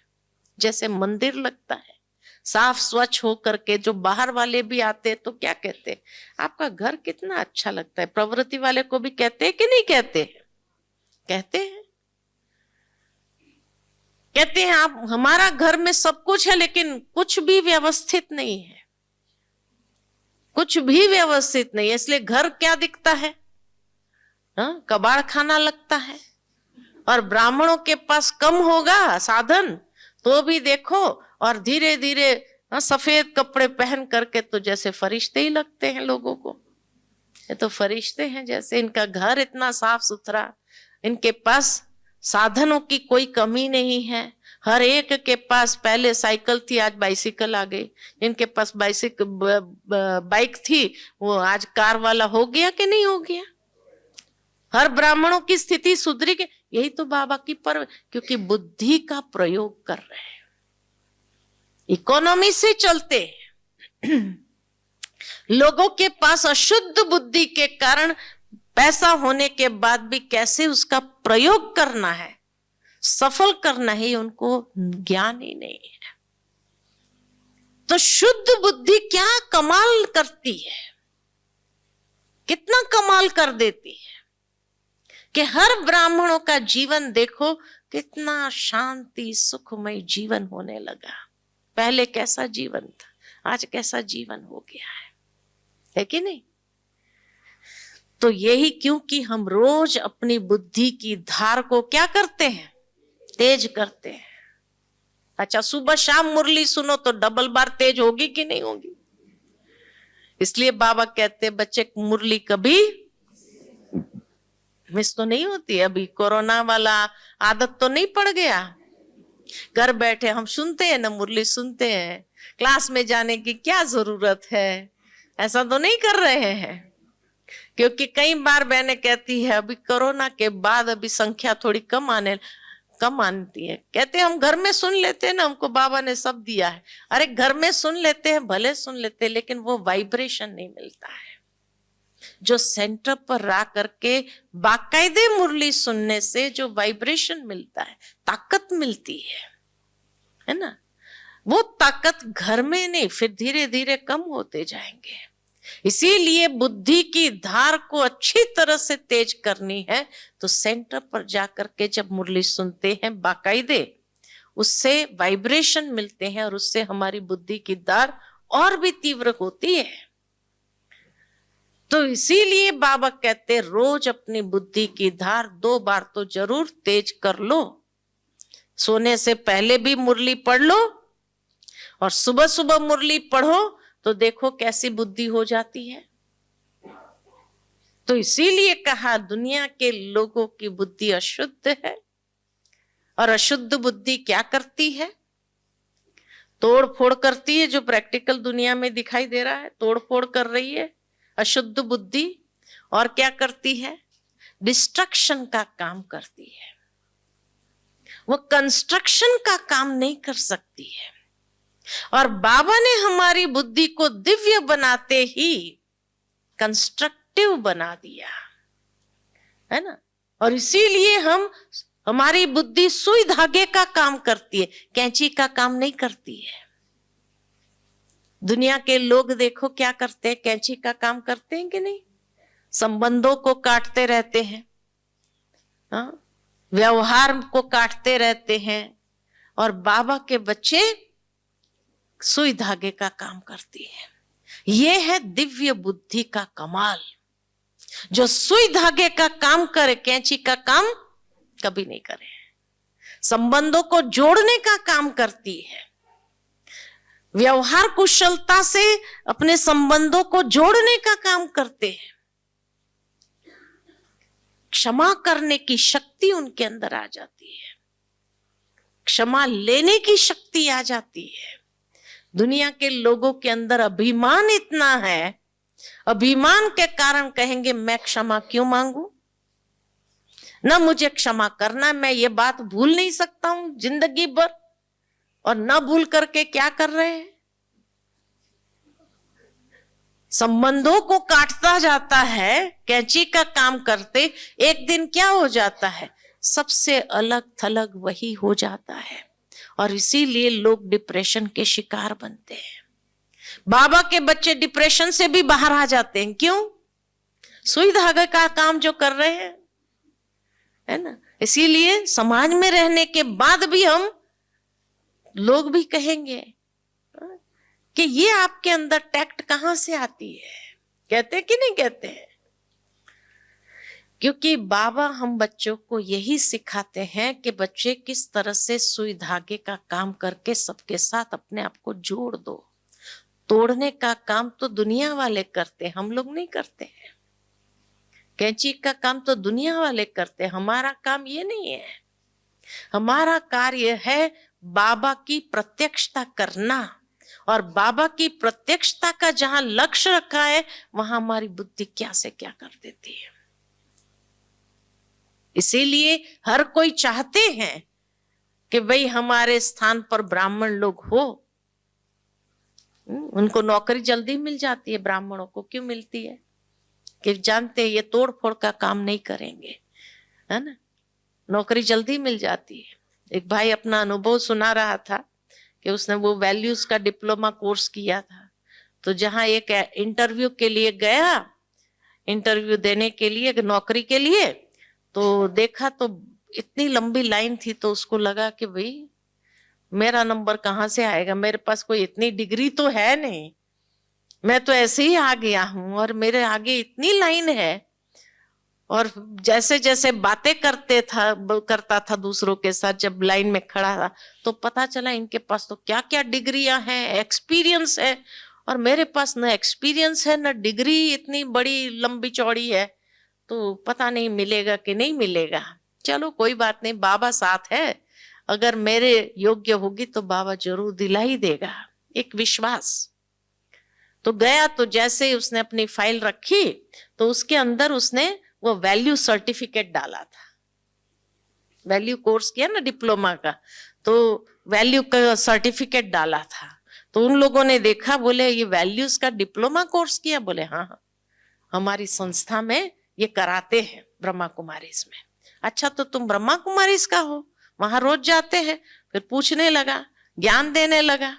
जैसे मंदिर लगता है, साफ स्वच्छ हो करके। जो बाहर वाले भी आते तो क्या कहते, आपका घर कितना अच्छा लगता है। प्रवृत्ति वाले को भी कहते हैं कि नहीं कहते हैं? कहते हैं, कहते हैं आप, हमारा घर में सब कुछ है लेकिन कुछ भी व्यवस्थित नहीं है, कुछ भी व्यवस्थित नहीं है। इसलिए घर क्या दिखता है, कबाड़ खाना लगता है। और ब्राह्मणों के पास कम होगा साधन तो भी देखो, और धीरे धीरे सफेद कपड़े पहन करके तो जैसे फरिश्ते ही लगते हैं लोगों को। ये तो फरिश्ते हैं जैसे, इनका घर इतना साफ सुथरा, इनके पास साधनों की कोई कमी नहीं है। हर एक के पास, पहले साइकिल थी आज बाइसिकल आ गई, इनके पास बाइक थी वो आज कार वाला हो गया कि नहीं हो गया। हर ब्राह्मणों की स्थिति सुधरी के, यही तो बाबा की पर्व, क्योंकि बुद्धि का प्रयोग कर रहे हैं, इकोनॉमी से चलते हैं। लोगों के पास अशुद्ध बुद्धि के कारण पैसा होने के बाद भी कैसे उसका प्रयोग करना है, सफल करना है, उनको ज्ञान ही नहीं है। तो शुद्ध बुद्धि क्या कमाल करती है, कितना कमाल कर देती है। कि हर ब्राह्मणों का जीवन देखो कितना शांति सुखमय जीवन होने लगा। पहले कैसा जीवन था, आज कैसा जीवन हो गया है कि नहीं? तो यही क्योंकि हम रोज अपनी बुद्धि की धार को क्या करते हैं, तेज करते हैं। अच्छा, सुबह शाम मुरली सुनो तो डबल बार तेज होगी कि नहीं होगी? इसलिए बाबा कहते हैं बच्चे मुरली कभी मिस तो नहीं होती। अभी कोरोना वाला आदत तो नहीं पड़ गया, घर बैठे हम सुनते हैं ना, मुरली सुनते हैं। क्लास में जाने की क्या जरूरत है, ऐसा तो नहीं कर रहे हैं। क्योंकि कई बार बहनें कहती है अभी कोरोना के बाद अभी संख्या थोड़ी कम आती है। कहते हम घर में सुन लेते हैं ना, हमको बाबा ने सब दिया है। अरे घर में सुन लेते हैं, भले सुन लेते हैं, लेकिन वो वाइब्रेशन नहीं मिलता है जो सेंटर पर रा करके बाकायदे मुरली सुनने से जो वाइब्रेशन मिलता है, ताकत मिलती है ना। वो ताकत घर में नहीं, फिर धीरे धीरे कम होते जाएंगे। इसीलिए बुद्धि की धार को अच्छी तरह से तेज करनी है तो सेंटर पर जाकर के जब मुरली सुनते हैं बाकायदे, उससे वाइब्रेशन मिलते हैं और उससे हमारी बुद्धि की धार और भी तीव्र होती है। तो इसीलिए बाबा कहते रोज अपनी बुद्धि की धार 2 बार तो जरूर तेज कर लो। सोने से पहले भी मुरली पढ़ लो और सुबह सुबह मुरली पढ़ो तो देखो कैसी बुद्धि हो जाती है। तो इसीलिए कहा दुनिया के लोगों की बुद्धि अशुद्ध है। और अशुद्ध बुद्धि क्या करती है? तोड़ फोड़ करती है। जो प्रैक्टिकल दुनिया में दिखाई दे रहा है, तोड़ फोड़ कर रही है अशुद्ध बुद्धि। और क्या करती है? डिस्ट्रक्शन का काम करती है। वो कंस्ट्रक्शन का काम नहीं कर सकती है। और बाबा ने हमारी बुद्धि को दिव्य बनाते ही कंस्ट्रक्टिव बना दिया है ना। और इसीलिए हमारी बुद्धि सुई धागे का काम करती है, कैंची का काम नहीं करती है। दुनिया के लोग देखो क्या करते हैं, कैंची का काम करते हैं कि नहीं? संबंधों को काटते रहते हैं, व्यवहार को काटते रहते हैं। और बाबा के बच्चे सुई धागे का काम करती है। यह है दिव्य बुद्धि का कमाल। जो सुई धागे का काम करे, कैंची का काम कभी नहीं करे। संबंधों को जोड़ने का काम करती है, व्यवहार कुशलता से अपने संबंधों को जोड़ने का काम करते हैं। क्षमा करने की शक्ति उनके अंदर आ जाती है, क्षमा लेने की शक्ति आ जाती है। दुनिया के लोगों के अंदर अभिमान इतना है, अभिमान के कारण कहेंगे मैं क्षमा क्यों मांगू, ना मुझे क्षमा करना, मैं ये बात भूल नहीं सकता हूं जिंदगी भर। और ना भूल करके क्या कर रहे हैं? संबंधों को काटता जाता है, कैंची का काम करते। एक दिन क्या हो जाता है? सबसे अलग थलग वही हो जाता है। और इसीलिए लोग डिप्रेशन के शिकार बनते हैं। बाबा के बच्चे डिप्रेशन से भी बाहर आ जाते हैं। क्यों? सुई धागे का काम जो कर रहे हैं, है ना। इसीलिए समाज में रहने के बाद भी लोग भी कहेंगे कि ये आपके अंदर टैक्ट कहां से आती है? कहते कि नहीं कहते हैं? क्योंकि बाबा हम बच्चों को यही सिखाते हैं कि बच्चे किस तरह से सुई धागे का काम करके सबके साथ अपने आप को जोड़ दो। तोड़ने का काम तो दुनिया वाले करते, हम लोग नहीं करते हैं। कैंची का काम तो दुनिया वाले करते, हमारा काम ये नहीं है। हमारा कार्य है बाबा की प्रत्यक्षता करना। और बाबा की प्रत्यक्षता का जहां लक्ष्य रखा है वहां हमारी बुद्धि क्या से क्या कर देती है। इसीलिए हर कोई चाहते हैं कि भाई हमारे स्थान पर ब्राह्मण लोग हो। उनको नौकरी जल्दी मिल जाती है। ब्राह्मणों को क्यों मिलती है? कि जानते हैं ये तोड़ फोड़ का काम नहीं करेंगे, है ना। नौकरी जल्दी मिल जाती है। एक भाई अपना अनुभव सुना रहा था कि उसने वो वैल्यूज का डिप्लोमा कोर्स किया था। तो जहां एक इंटरव्यू के लिए गया, इंटरव्यू देने के लिए नौकरी के लिए, तो देखा तो इतनी लंबी लाइन थी, तो उसको लगा कि भाई मेरा नंबर कहाँ से आएगा, मेरे पास कोई इतनी डिग्री तो है नहीं, मैं तो ऐसे ही आ गया हूं और मेरे आगे इतनी लाइन है। और जैसे जैसे बातें करता था दूसरों के साथ, जब लाइन में खड़ा था तो पता चला इनके पास तो क्या क्या डिग्रियां हैं, एक्सपीरियंस है, और मेरे पास न एक्सपीरियंस है न डिग्री इतनी बड़ी लंबी चौड़ी है। तो पता नहीं मिलेगा कि नहीं मिलेगा। चलो कोई बात नहीं, बाबा साथ है, अगर मेरे योग्य होगी तो बाबा जरूर दिला ही देगा, एक विश्वास। तो गया, तो जैसे ही उसने अपनी फाइल रखी तो उसके अंदर उसने वो वैल्यू सर्टिफिकेट डाला था। वैल्यू कोर्स किया ना डिप्लोमा का, तो वैल्यू का सर्टिफिकेट डाला था। तो उन लोगों ने देखा, बोले ये वैल्यूज का डिप्लोमा कोर्स किया? बोले हाँ हाँ, हमारी संस्था में ये कराते हैं ब्रह्मा कुमारीज में। अच्छा, तो तुम ब्रह्मा कुमारीज का हो, वहां रोज जाते हैं? फिर पूछने लगा, ज्ञान देने लगा।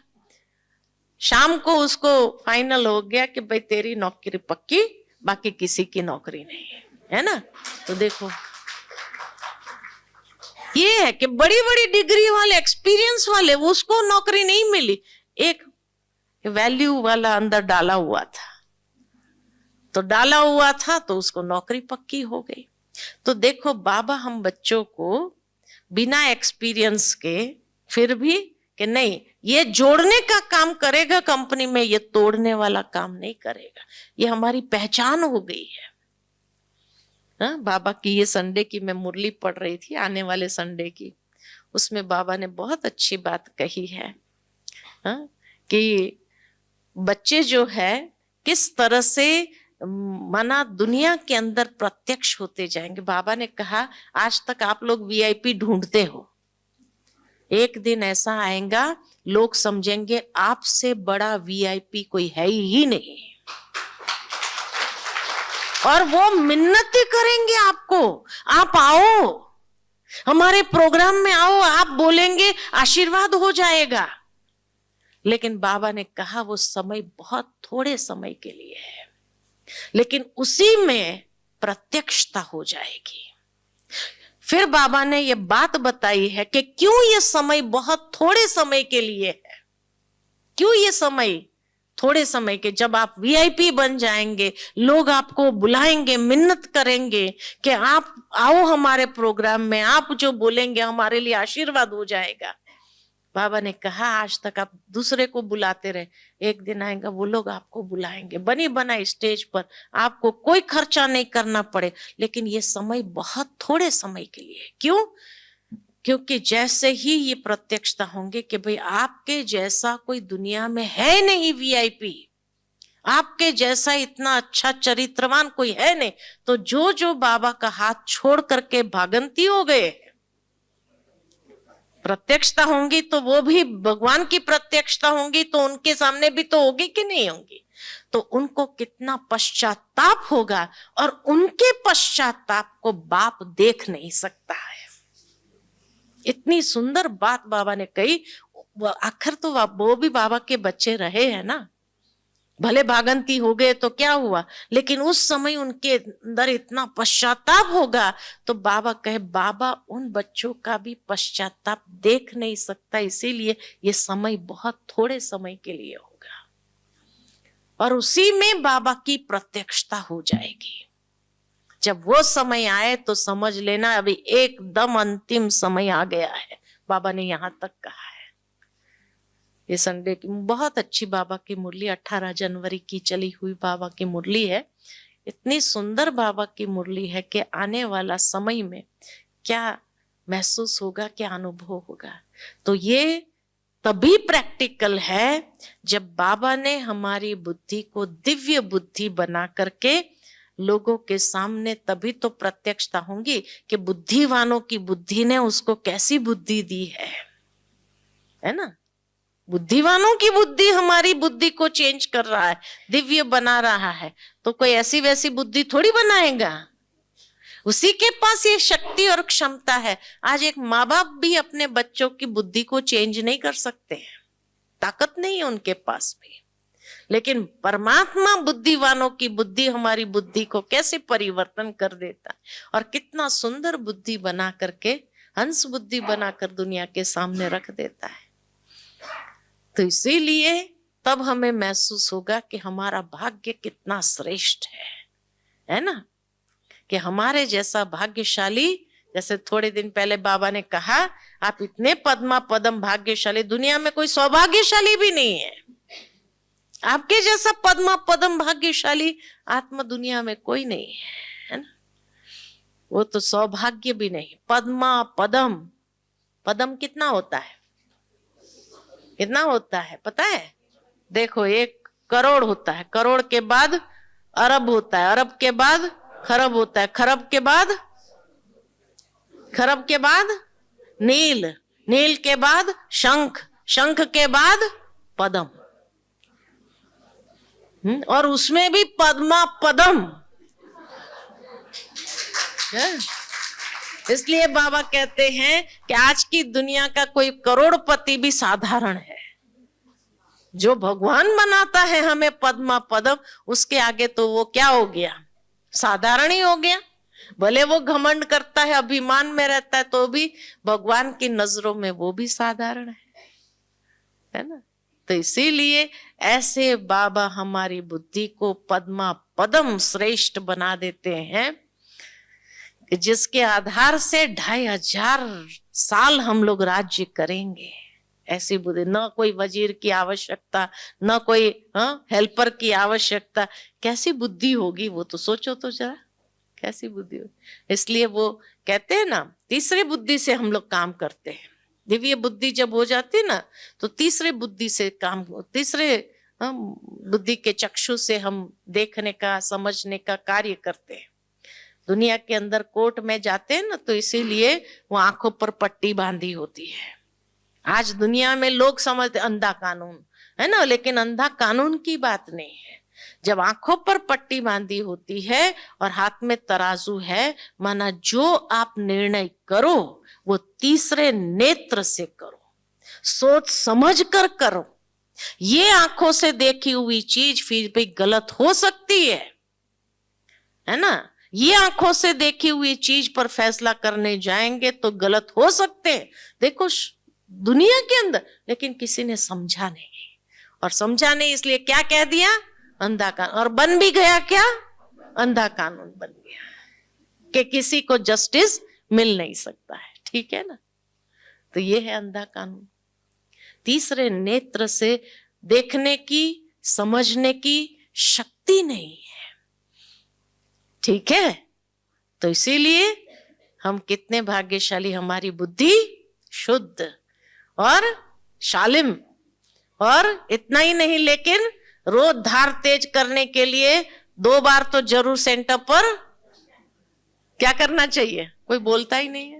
शाम को उसको फाइनल हो गया कि भाई तेरी नौकरी पक्की, बाकी किसी की नौकरी नहीं है ना। तो देखो ये है कि बड़ी बड़ी डिग्री वाले, एक्सपीरियंस वाले, उसको नौकरी नहीं मिली, एक वैल्यू वाला अंदर डाला हुआ था, तो डाला हुआ था तो उसको नौकरी पक्की हो गई। तो देखो बाबा हम बच्चों को बिना एक्सपीरियंस के फिर भी कि नहीं ये जोड़ने का काम करेगा कंपनी में, ये तोड़ने वाला काम नहीं करेगा, ये हमारी पहचान हो गई है। बाबा की ये संडे की मैं मुरली पढ़ रही थी, आने वाले संडे की, उसमें बाबा ने बहुत अच्छी बात कही है कि बच्चे जो है किस तरह से माना दुनिया के अंदर प्रत्यक्ष होते जाएंगे। बाबा ने कहा आज तक आप लोग वीआईपी ढूंढते हो, एक दिन ऐसा आएगा लोग समझेंगे आपसे बड़ा वीआईपी कोई है ही नहीं, और वो मिन्नतें करेंगे आपको, आप आओ हमारे प्रोग्राम में आओ, आप बोलेंगे आशीर्वाद हो जाएगा। लेकिन बाबा ने कहा वो समय बहुत थोड़े समय के लिए है, लेकिन उसी में प्रत्यक्षता हो जाएगी। फिर बाबा ने ये बात बताई है कि क्यों ये समय बहुत थोड़े समय के लिए है, क्यों ये समय थोड़े समय के। जब आप वीआईपी बन जाएंगे, लोग आपको बुलाएंगे, मिन्नत करेंगे कि आप आओ हमारे प्रोग्राम में, आप जो बोलेंगे हमारे लिए आशीर्वाद हो जाएगा। बाबा ने कहा आज तक आप दूसरे को बुलाते रहे, एक दिन आएगा वो लोग आपको बुलाएंगे, बनी बनाई स्टेज पर, आपको कोई खर्चा नहीं करना पड़े, लेकिन ये समय बहुत थोड़े समय के लिए। क्यों? क्योंकि जैसे ही ये प्रत्यक्षता होंगे कि भाई आपके जैसा कोई दुनिया में है नहीं वीआईपी, आपके जैसा इतना अच्छा चरित्रवान कोई है नहीं, तो जो जो बाबा का हाथ छोड़ करके भागंती हो गए, प्रत्यक्षता होंगी तो वो भी भगवान की प्रत्यक्षता होंगी, तो उनके सामने भी तो होगी कि नहीं होंगी, तो उनको कितना पश्चाताप होगा, और उनके पश्चाताप को बाप देख नहीं सकता है। इतनी सुंदर बात बाबा ने कही। आखिर तो वो भी बाबा के बच्चे रहे हैं ना, भले भागंती हो गए तो क्या हुआ, लेकिन उस समय उनके अंदर इतना पश्चाताप होगा, तो बाबा कहे बाबा उन बच्चों का भी पश्चाताप देख नहीं सकता, इसीलिए ये समय बहुत थोड़े समय के लिए होगा, और उसी में बाबा की प्रत्यक्षता हो जाएगी। जब वो समय आए तो समझ लेना अभी एकदम अंतिम समय आ गया है, बाबा ने यहां तक कहा है। ये संडे की बहुत अच्छी बाबा की मुरली 18 जनवरी की चली हुई बाबा की मुरली है। इतनी सुंदर बाबा की मुरली है कि आने वाला समय में क्या महसूस होगा, क्या अनुभव होगा। तो ये तभी प्रैक्टिकल है जब बाबा ने हमारी बुद्धि को दिव्य बुद्धि बना करके लोगों के सामने, तभी तो प्रत्यक्षता होंगी कि बुद्धिवानों की बुद्धि ने उसको कैसी बुद्धि दी है ना। बुद्धिवानों की बुद्धि हमारी बुद्धि को चेंज कर रहा है, दिव्य बना रहा है, तो कोई ऐसी वैसी बुद्धि थोड़ी बनाएगा, उसी के पास ये शक्ति और क्षमता है। आज एक माँ बाप भी अपने बच्चों की बुद्धि को चेंज नहीं कर सकते हैं, ताकत नहीं है उनके पास भी, लेकिन परमात्मा बुद्धिवानों की बुद्धि हमारी बुद्धि को कैसे परिवर्तन कर देता है, और कितना सुंदर बुद्धि बना करके, हंस बुद्धि बनाकर दुनिया के सामने रख देता है। तो इसीलिए तब हमें महसूस होगा कि हमारा भाग्य कितना श्रेष्ठ है ना, कि हमारे जैसा भाग्यशाली, जैसे थोड़े दिन पहले बाबा ने कहा, आप इतने पद्मा पदम भाग्यशाली, दुनिया में कोई सौभाग्यशाली भी नहीं है आपके जैसा पद्मा पदम भाग्यशाली आत्मा दुनिया में कोई नहीं है ना। वो तो सौभाग्य भी नहीं, पद्मा पदम, पदम कितना होता है, कितना होता है पता है? देखो 1 करोड़ होता है, करोड़ के बाद अरब होता है, अरब के बाद खरब होता है, खरब के बाद, खरब के बाद नील, नील के बाद शंख, शंख के बाद पदम, और उसमें भी पद्मा पदम। इसलिए बाबा कहते हैं कि आज की दुनिया का कोई करोड़पति भी साधारण है, जो भगवान बनाता है हमें पद्मा पदम, उसके आगे तो वो क्या हो गया, साधारण ही हो गया। भले वो घमंड करता है, अभिमान में रहता है, तो भी भगवान की नजरों में वो भी साधारण है ना। तो इसीलिए ऐसे बाबा हमारी बुद्धि को पद्मा पदम श्रेष्ठ बना देते हैं, जिसके आधार से 2500 साल हम लोग राज्य करेंगे। ऐसी बुद्धि, न कोई वजीर की आवश्यकता, न कोई हेल्पर की आवश्यकता। कैसी बुद्धि होगी वो तो सोचो तो जरा, कैसी बुद्धि होगी। इसलिए वो कहते हैं ना, तीसरे बुद्धि से हम लोग काम करते हैं। दिव्य बुद्धि जब हो जाती ना, तो तीसरे बुद्धि से काम, तीसरे बुद्धि के चक्षु से हम देखने का, समझने का कार्य करते हैं। दुनिया के अंदर कोर्ट में जाते हैं ना, तो इसीलिए वो आंखों पर पट्टी बांधी होती है। आज दुनिया में लोग समझते अंधा कानून है ना, लेकिन अंधा कानून की बात नहीं है। जब आंखों पर पट्टी बांधी होती है और हाथ में तराजू है, माना जो आप निर्णय करो वो तीसरे नेत्र से करो, सोच समझ कर करो। ये आंखों से देखी हुई चीज फिर भी गलत हो सकती है ना। ये आंखों से देखी हुई चीज पर फैसला करने जाएंगे तो गलत हो सकते हैं, देखो दुनिया के अंदर। लेकिन किसी ने समझा नहीं, और समझा नहीं इसलिए क्या कह दिया, अंधा कानून। और बन भी गया क्या, अंधा कानून बन गया कि किसी को जस्टिस मिल नहीं सकता है। ठीक है ना। तो ये है अंधा कानून। तीसरे नेत्र से देखने की, समझने की शक्ति नहीं है। ठीक है। तो इसीलिए हम कितने भाग्यशाली, हमारी बुद्धि शुद्ध और शालिम। और इतना ही नहीं, लेकिन रोज धार तेज करने के लिए 2 बार तो जरूर सेंटर पर क्या करना चाहिए। कोई बोलता ही नहीं है।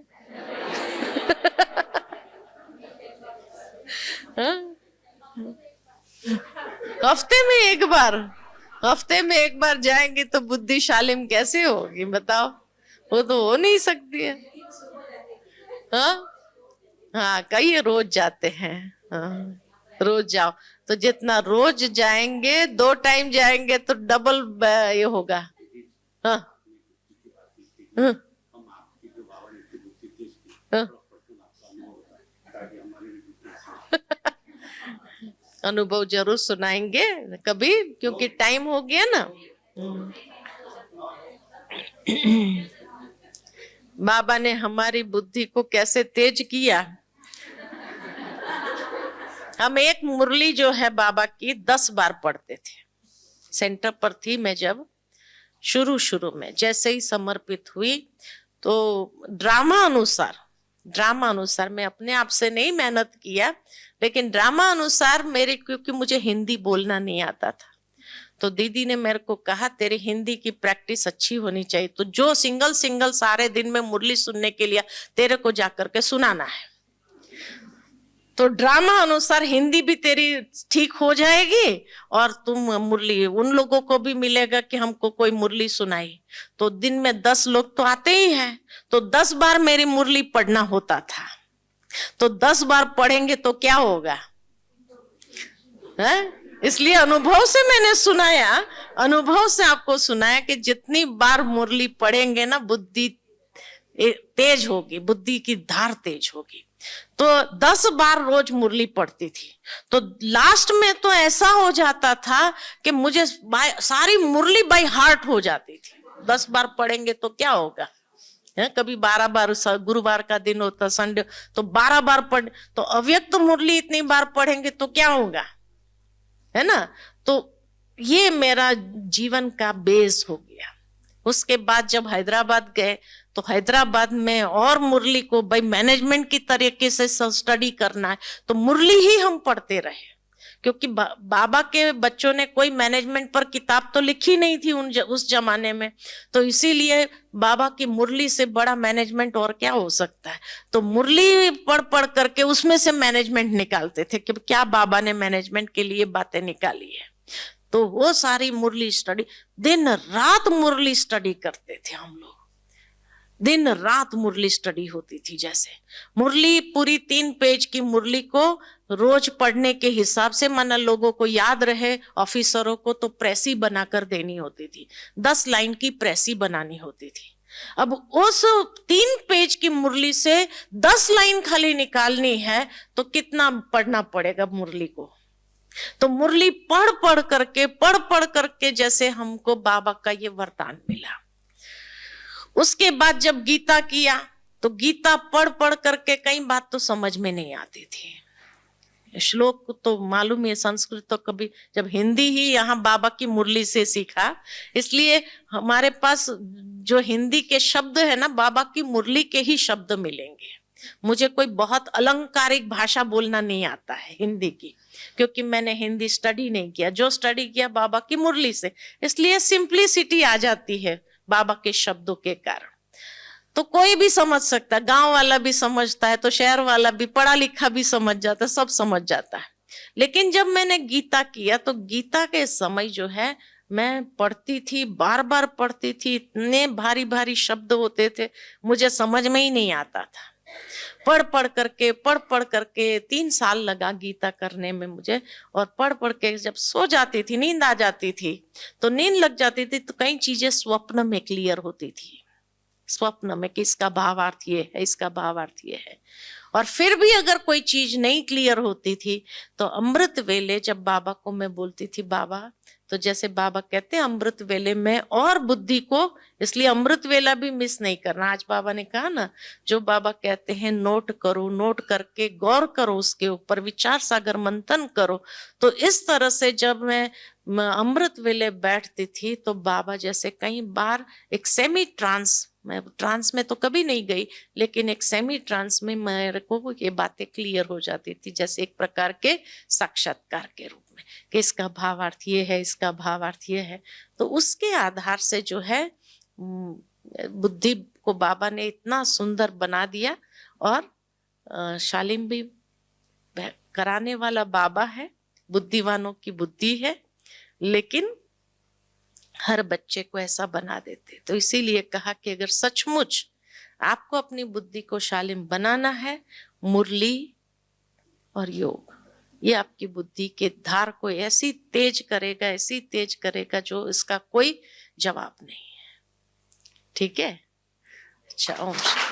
हफ्ते में एक बार जाएंगे तो बुद्धि शालिम कैसे होगी बताओ। वो तो हो नहीं सकती है। हाँ कई रोज जाते हैं। रोज जाओ तो जितना रोज जाएंगे, 2 टाइम जाएंगे तो डबल ये होगा। अनुभव जरूर सुनाएंगे कभी, क्योंकि टाइम हो गया ना। बाबा ने हमारी बुद्धि को कैसे तेज किया। हम एक मुरली जो है बाबा की 10 बार पढ़ते थे। सेंटर पर थी मैं जब, शुरू में जैसे ही समर्पित हुई तो ड्रामा अनुसार मैं अपने आप से नहीं मेहनत किया, लेकिन ड्रामा अनुसार मेरे, क्योंकि मुझे हिंदी बोलना नहीं आता था, तो दीदी ने मेरे को कहा तेरी हिंदी की प्रैक्टिस अच्छी होनी चाहिए, तो जो सिंगल सारे दिन में मुरली सुनने के लिए तेरे को जाकर के सुनाना है। तो ड्रामा अनुसार हिंदी भी तेरी ठीक हो जाएगी और तुम मुरली, उन लोगों को भी मिलेगा कि हमको कोई मुरली सुनाई। तो दिन में 10 लोग तो आते ही हैं, तो 10 बार मेरी मुरली पढ़ना होता था। तो 10 बार पढ़ेंगे तो क्या होगा है? इसलिए अनुभव से मैंने सुनाया, अनुभव से आपको सुनाया कि जितनी बार मुरली पढ़ेंगे ना बुद्धि तेज होगी, बुद्धि की धार तेज होगी। तो 10 बार रोज मुरली पढ़ती थी, तो लास्ट में तो ऐसा हो जाता था कि मुझे सारी मुरली बाय हार्ट हो जाती थी। 10 बार पढ़ेंगे तो क्या होगा है? कभी 12 बार, गुरुवार का दिन होता, संडे तो 12 बार पढ़, तो अव्यक्त मुरली इतनी बार पढ़ेंगे तो क्या होगा, है ना। तो ये मेरा जीवन का बेस हो गया। उसके बाद जब हैदराबाद गए तो हैदराबाद में और मुरली को भाई मैनेजमेंट की तरीके से स्टडी करना है, तो मुरली ही हम पढ़ते रहे, क्योंकि बाबा के बच्चों ने कोई मैनेजमेंट पर किताब तो लिखी नहीं थी उस जमाने में, तो इसीलिए बाबा की मुरली से बड़ा मैनेजमेंट और क्या हो सकता है। तो मुरली पढ़ पढ़ करके उसमें से मैनेजमेंट निकालते थे कि क्या बाबा ने मैनेजमेंट के लिए बातें निकाली है। तो वो सारी मुरली स्टडी, दिन रात मुरली स्टडी करते थे हम लोग, दिन रात मुरली स्टडी होती थी। जैसे मुरली पूरी 3 पेज की मुरली को रोज पढ़ने के हिसाब से, माना लोगों को याद रहे, ऑफिसरों को तो प्रेसी बनाकर देनी होती थी, 10 लाइन की प्रेसी बनानी होती थी। अब उस 3 पेज की मुरली से 10 लाइन खाली निकालनी है तो कितना पढ़ना पड़ेगा मुरली को। तो मुरली पढ़ पढ़ करके जैसे हमको बाबा का ये वरदान मिला। उसके बाद जब गीता किया तो गीता पढ़ करके कई बात तो समझ में नहीं आती थी। श्लोक तो मालूम है, संस्कृत तो कभी, जब हिंदी ही यहाँ बाबा की मुरली से सीखा, इसलिए हमारे पास जो हिंदी के शब्द है ना, बाबा की मुरली के ही शब्द मिलेंगे। मुझे कोई बहुत अलंकारिक भाषा बोलना नहीं आता है हिंदी की, क्योंकि मैंने हिंदी स्टडी नहीं किया, जो स्टडी किया बाबा की मुरली से, इसलिए सिंप्लिसिटी आ जाती है बाबा के शब्दों के कारण। तो कोई भी समझ सकता है, गांव वाला भी समझता है, तो शहर वाला भी, पढ़ा लिखा भी समझ जाता है, सब समझ जाता है। लेकिन जब मैंने गीता किया तो गीता के समय जो है मैं पढ़ती थी, बार बार पढ़ती थी, इतने भारी भारी शब्द होते थे, मुझे समझ में ही नहीं आता था। पढ़ पढ़ करके 3 साल लगा गीता करने में मुझे। और पढ़ के जब सो जाती थी, नींद आ जाती थी, तो नींद लग जाती थी, तो कई चीजें स्वप्न में क्लियर होती थी, स्वप्न में कि इसका भावार्थ ये है, इसका भावार्थ ये है। और फिर भी अगर कोई चीज नहीं क्लियर होती थी तो अमृत वेले जब बाबा को मैं बोलती थी, बाबा, तो जैसे बाबा कहते हैं अमृत वेले में और बुद्धि को, इसलिए अमृत वेला भी मिस नहीं करना। आज बाबा ने कहा ना, जो बाबा कहते हैं नोट करो, नोट करके गौर करो, उसके ऊपर विचार सागर मंथन करो। तो इस तरह से जब मैं अमृत वेले बैठती थी तो बाबा जैसे कई बार एक सेमी ट्रांस, मैं ट्रांस में तो कभी नहीं गई, लेकिन एक सेमी ट्रांस में मेरे को ये बातें क्लियर हो जाती थी, जैसे एक प्रकार के साक्षात्कार के रूप में, कि इसका भावार्थ ये है, इसका भावार्थ ये है। तो उसके आधार से जो है बुद्धि को बाबा ने इतना सुंदर बना दिया। और शालिम भी कराने वाला बाबा है, बुद्धिवानों की बुद्धि है, लेकिन हर बच्चे को ऐसा बना देते। तो इसीलिए कहा कि अगर सचमुच आपको अपनी बुद्धि को शालिम बनाना है, मुरली और योग ये आपकी बुद्धि के धार को ऐसी तेज करेगा, ऐसी तेज करेगा जो इसका कोई जवाब नहीं है। ठीक है? अच्छा, ओम शांति।